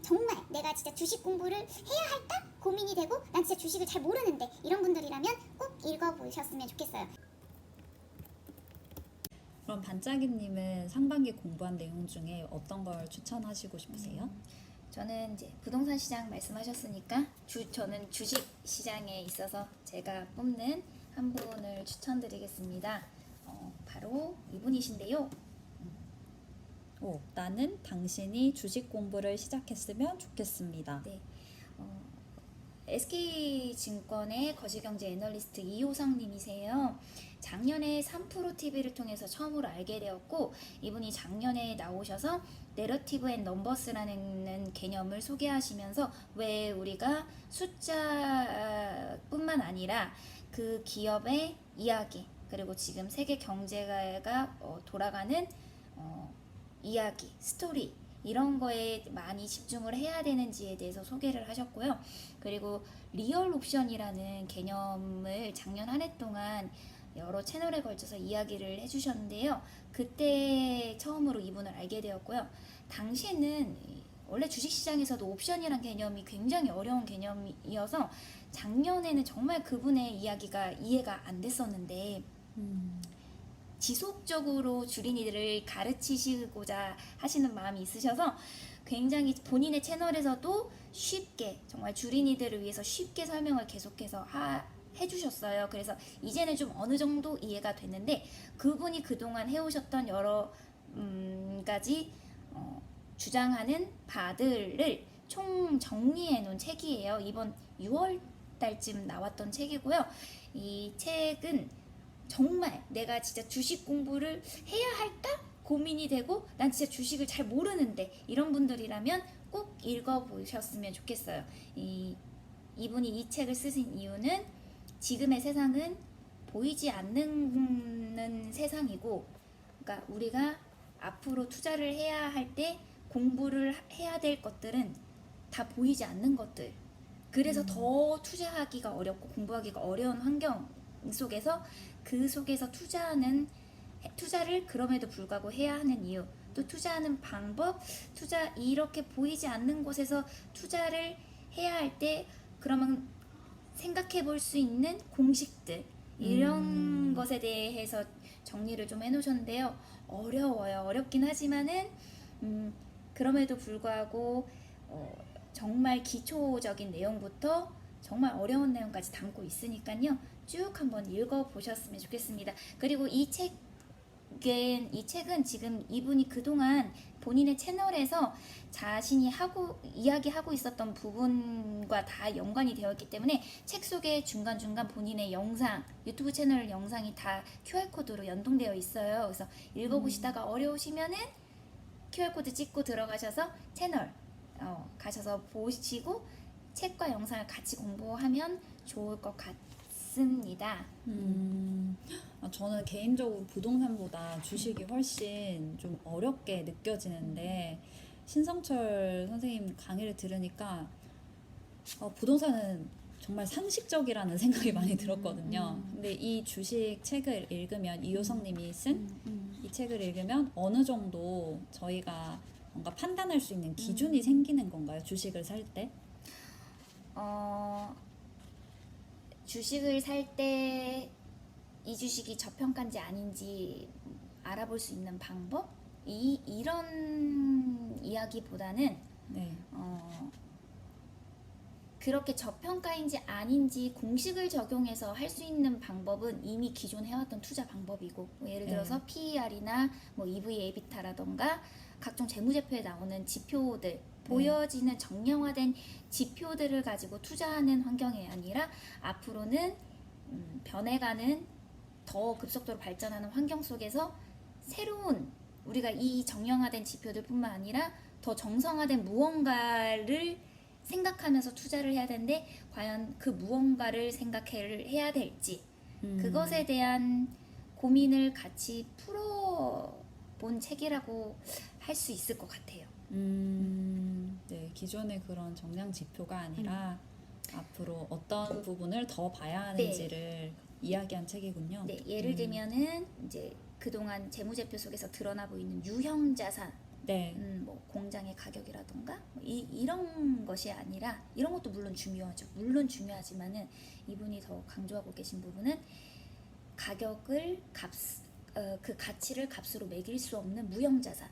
정말 내가 진짜 주식 공부를 해야 할까 고민이 되고 난 진짜 주식을 잘 모르는데 이런 분들이라면 꼭 읽어보셨으면 좋겠어요. 그럼 반짝이님은 상반기 공부한 내용 중에 어떤 걸 추천하시고 싶으세요? 저는 이제 부동산 시장 말씀하셨으니까 저는 주식 시장에 있어서 제가 뽑는 한 분을 추천드리겠습니다. 바로 이분이신데요. 나는 당신이 주식 공부를 시작했으면 좋겠습니다. 네, SK증권의 거시경제 애널리스트 이호성 님이세요. 작년에 3프로TV를 통해서 처음으로 알게 되었고, 이분이 작년에 나오셔서 내러티브 앤 넘버스라는 개념을 소개하시면서 왜 우리가 숫자뿐만 아니라 그 기업의 이야기, 그리고 지금 세계 경제가 돌아가는 이야기, 스토리, 이런 거에 많이 집중을 해야 되는지에 대해서 소개를 하셨고요. 그리고 리얼 옵션이라는 개념을 작년 한 해 동안 여러 채널에 걸쳐서 이야기를 해주셨는데요. 그때 처음으로 이분을 알게 되었고요. 당시에는 원래 주식시장에서도 옵션이란 개념이 굉장히 어려운 개념이어서 작년에는 정말 그분의 이야기가 이해가 안 됐었는데 지속적으로 주린이들을 가르치시고자 하시는 마음이 있으셔서 굉장히 본인의 채널에서도 쉽게, 정말 주린이들을 위해서 쉽게 설명을 계속해서 해주셨어요. 그래서 이제는 좀 어느 정도 이해가 됐는데, 그분이 그동안 해오셨던 여러 가지 주장하는 바들을 총 정리해 놓은 책이에요. 이번 6월 달쯤 나왔던 책이고요. 이 책은 정말 내가 진짜 주식 공부를 해야 할까 고민이 되고 난 진짜 주식을 잘 모르는데 이런 분들이라면 꼭 읽어보셨으면 좋겠어요. 이분이 이 책을 쓰신 이유는 지금의 세상은 보이지 않는 세상이고, 그러니까 우리가 앞으로 투자를 해야 할 때 공부를 해야 될 것들은 다 보이지 않는 것들, 그래서 더 투자하기가 어렵고 공부하기가 어려운 환경 속에서 그 속에서 투자를 그럼에도 불구하고 해야 하는 이유, 또 투자하는 방법, 이렇게 보이지 않는 곳에서 투자를 해야 할 때 그러면 생각해 볼 수 있는 공식들, 이런 것에 대해서 정리를 좀 해놓으셨는데요. 어려워요. 어렵긴 하지만은 그럼에도 불구하고 정말 기초적인 내용부터 정말 어려운 내용까지 담고 있으니까요. 쭉 한번 읽어보셨으면 좋겠습니다. 그리고 이 책은 지금 이분이 그동안 본인의 채널에서 자신이 이야기하고 있었던 부분과 다 연관이 되어 있기 때문에 책 속에 중간중간 본인의 영상, 유튜브 채널 영상이 다 QR코드로 연동되어 있어요. 그래서 읽어보시다가 어려우시면은 QR코드 찍고 들어가셔서 채널 가셔서 보시고 책과 영상을 같이 공부하면 좋을 것 같습니다. 저는 개인적으로 부동산보다 주식이 훨씬 좀 어렵게 느껴지는데, 신성철 선생님 강의를 들으니까 부동산은 정말 상식적이라는 생각이 많이 들었거든요. 근데 이 주식 책을 읽으면, 이효성 님이 쓴 이 책을 읽으면 어느 정도 저희가 뭔가 판단할 수 있는 기준이 생기는 건가요? 주식을 살 때? 주식을 살 때 이 주식이 저평가인지 아닌지 알아볼 수 있는 방법? 이런 이야기보다는 네. 그렇게 저평가인지 아닌지 공식을 적용해서 할 수 있는 방법은 이미 기존 해왔던 투자 방법이고, 예를 들어서 PER이나 EV, 에비타라던가 각종 재무제표에 나오는 지표들, 보여지는 정량화된 지표들을 가지고 투자하는 환경이 아니라 앞으로는 변해가는 더 급속도로 발전하는 환경 속에서 새로운, 우리가 이 정량화된 지표들 뿐만 아니라 더 정성화된 무언가를 생각하면서 투자를 해야 되는데, 과연 그 무언가를 생각해야 될지 그것에 대한 고민을 같이 풀어본 책이라고 할 수 있을 것 같아요. 네, 기존의 그런 정량 지표가 아니라 앞으로 어떤 부분을 더 봐야 하는지를 이야기한 책이군요. 네, 예를 들면은 이제 그동안 재무제표 속에서 드러나 보이는 유형 자산, 네. 뭐 공장의 가격이라던가 이런 것이 아니라 이런 것도 물론 중요하죠. 물론 중요하지만은 이분이 더 강조하고 계신 부분은 가격을 그 가치를 값으로 매길 수 없는 무형자산.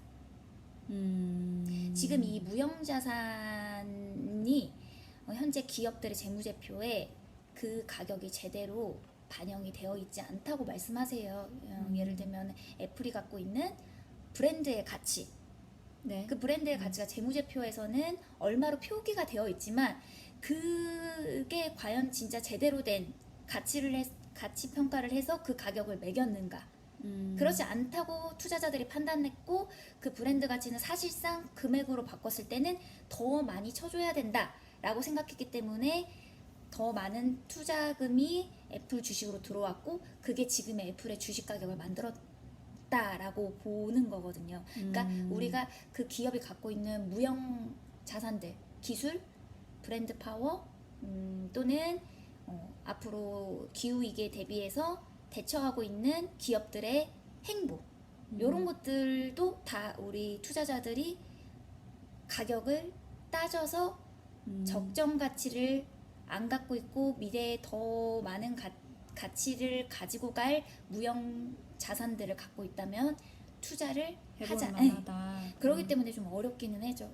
지금 이 무형자산이 현재 기업들의 재무제표에 그 가격이 제대로 반영이 되어 있지 않다고 말씀하세요. 예를 들면 애플이 갖고 있는 브랜드의 가치, 네. 그 브랜드의 가치가 재무제표에서는 얼마로 표기가 되어 있지만 그게 과연 진짜 제대로 된 가치 평가를 해서 그 가격을 매겼는가? 그렇지 않다고 투자자들이 판단했고 그 브랜드 가치는 사실상 금액으로 바꿨을 때는 더 많이 쳐줘야 된다라고 생각했기 때문에 더 많은 투자금이 애플 주식으로 들어왔고 그게 지금의 애플의 주식 가격을 만들었다라고 보는 거거든요. 그러니까 우리가 그 기업이 갖고 있는 무형 자산들, 기술, 브랜드 파워 또는 앞으로 기후 위기에 대비해서 대처하고 있는 기업들의 행보 이런 것들도 다 우리 투자자들이 가격을 따져서 적정 가치를 안 갖고 있고 미래에 더 많은 가치를 가지고 갈 무형 자산들을 갖고 있다면 투자를 해볼 하자. 만하다. 그렇기 때문에 좀 어렵기는 해죠.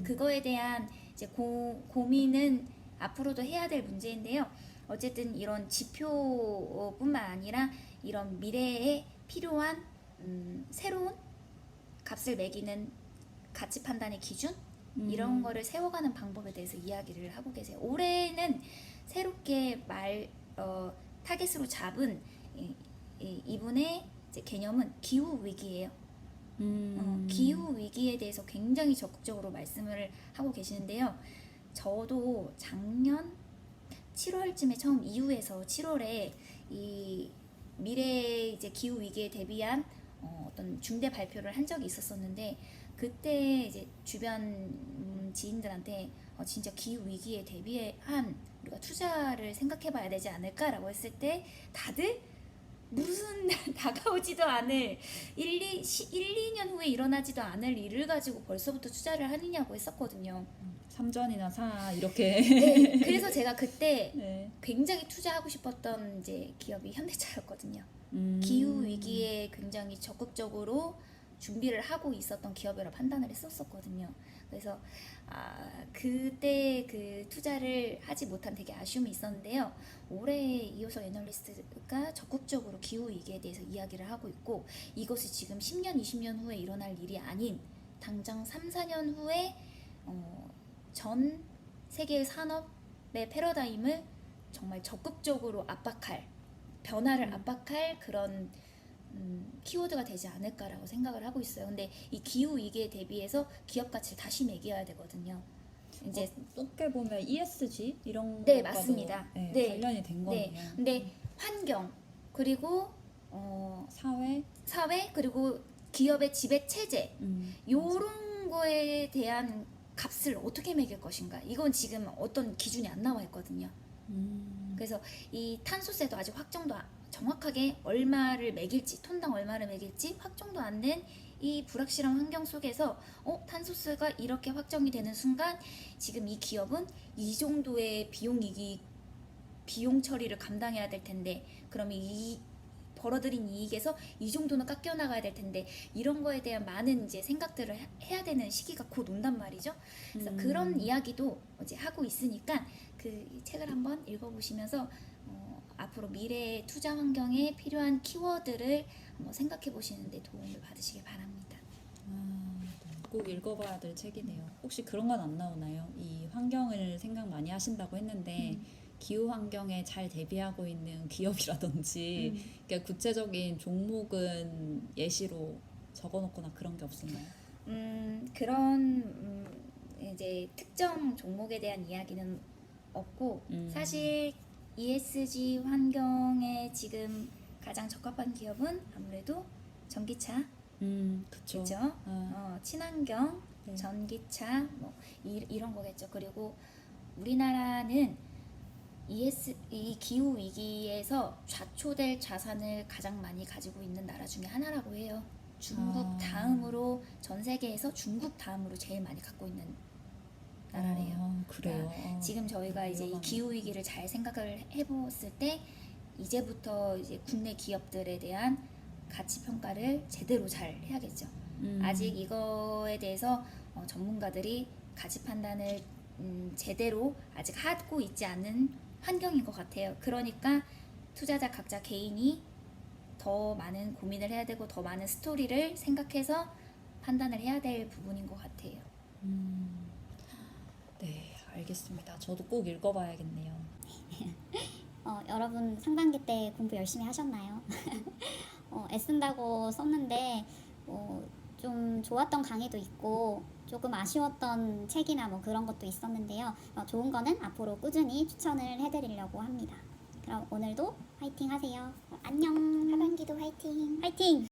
그거에 대한 이제 고민은 앞으로도 해야 될 문제인데요. 어쨌든 이런 지표뿐만 아니라 이런 미래에 필요한 새로운 값을 매기는 가치 판단의 기준 이런 거를 세워가는 방법에 대해서 이야기를 하고 계세요. 올해는 새롭게 타겟으로 잡은 이분의 이제 개념은 기후 위기예요. 기후 위기에 대해서 굉장히 적극적으로 말씀을 하고 계시는데요. 저도 작년 7월쯤에 처음 EU에서 7월에 이 미래 이제 기후 위기에 대비한 어떤 중대 발표를 한 적이 있었었는데 그때 이제 주변 지인들한테 진짜 기후 위기에 대비한 우리가 투자를 생각해봐야 되지 않을까라고 했을 때 다들 무슨 다가오지도 않을 1-2년 후에 일어나지도 않을 일을 가지고 벌써부터 투자를 하느냐고 했었거든요. 삼전이나 사 이렇게. 네, 그래서 제가 그때 네. 굉장히 투자하고 싶었던 이제 기업이 현대차였거든요. 기후 위기에 굉장히 적극적으로 준비를 하고 있었던 기업이라 판단을 했었거든요. 그래서 그때 그 투자를 하지 못한 되게 아쉬움이 있었는데요. 올해 이호석 애널리스트가 적극적으로 기후 위기에 대해서 이야기를 하고 있고 이것이 지금 10년, 20년 후에 일어날 일이 아닌 당장 3-4년 후에 전 세계의 산업의 패러다임을 정말 적극적으로 변화를 압박할 그런 키워드가 되지 않을까라고 생각을 하고 있어요. 근데 이 기후 위기에 대비해서 기업 가치를 다시 매겨야 되거든요. 이제 어떻게 보면 ESG 이런 네, 것과도, 맞습니다. 네, 네. 관련이 된 거네요. 네. 근데 환경 그리고 사회, 그리고 기업의 지배 체제 맞아. 요런 거에 대한 값을 어떻게 매길 것인가 이건 지금 어떤 기준이 안 나와 있거든요. 그래서 이 탄소세도 아직 확정도 정확하게 얼마를 매길지 톤당 얼마를 매길지 확정도 안 된 이 불확실한 환경 속에서 탄소세가 이렇게 확정이 되는 순간 지금 이 기업은 이 정도의 비용 처리를 감당해야 될 텐데 그러면 이 벌어들인 이익에서 이 정도는 깎여 나가야 될 텐데 이런 거에 대한 많은 이제 생각들을 해야 되는 시기가 곧 온단 말이죠. 그래서 그런 이야기도 이제 하고 있으니까 그 책을 한번 읽어보시면서 앞으로 미래의 투자 환경에 필요한 키워드를 한번 생각해 보시는데 도움을 받으시길 바랍니다. 꼭 읽어봐야 될 책이네요. 혹시 그런 건 안 나오나요? 이 환경을 생각 많이 하신다고 했는데 기후 환경에 잘 대비하고 있는 기업이라든지 그러니까 구체적인 종목은 예시로 적어놓거나 그런 게 없었나요? 그런 이제 특정 종목에 대한 이야기는 없고 사실 ESG 환경에 지금 가장 적합한 기업은 아무래도 전기차, 그쵸. 그죠? 친환경, 네. 전기차 뭐 이런 거겠죠. 그리고 우리나라는 이 기후 위기에서 좌초될 자산을 가장 많이 가지고 있는 나라 중에 하나라고 해요. 중국 다음으로 전 세계에서 중국 다음으로 제일 많이 갖고 있는 나라래요. 그래요. 지금 저희가 이제 이 위험하네. 기후 위기를 잘 생각을 해봤을 때 이제부터 이제 국내 기업들에 대한 가치 평가를 제대로 잘 해야겠죠. 아직 이거에 대해서 전문가들이 가치 판단을 제대로 아직 하고 있지 않은 환경인 것 같아요. 그러니까 투자자 각자 개인이 더 많은 고민을 해야 되고 더 많은 스토리를 생각해서 판단을 해야 될 부분인 것 같아요. 네, 알겠습니다. 저도 꼭 읽어봐야겠네요. 여러분 상반기 때 공부 열심히 하셨나요? 애쓴다고 썼는데 좀 좋았던 강의도 있고 조금 아쉬웠던 책이나 뭐 그런 것도 있었는데요. 좋은 거는 앞으로 꾸준히 추천을 해드리려고 합니다. 그럼 오늘도 화이팅 하세요. 안녕. 음. 하반기도 화이팅. 화이팅.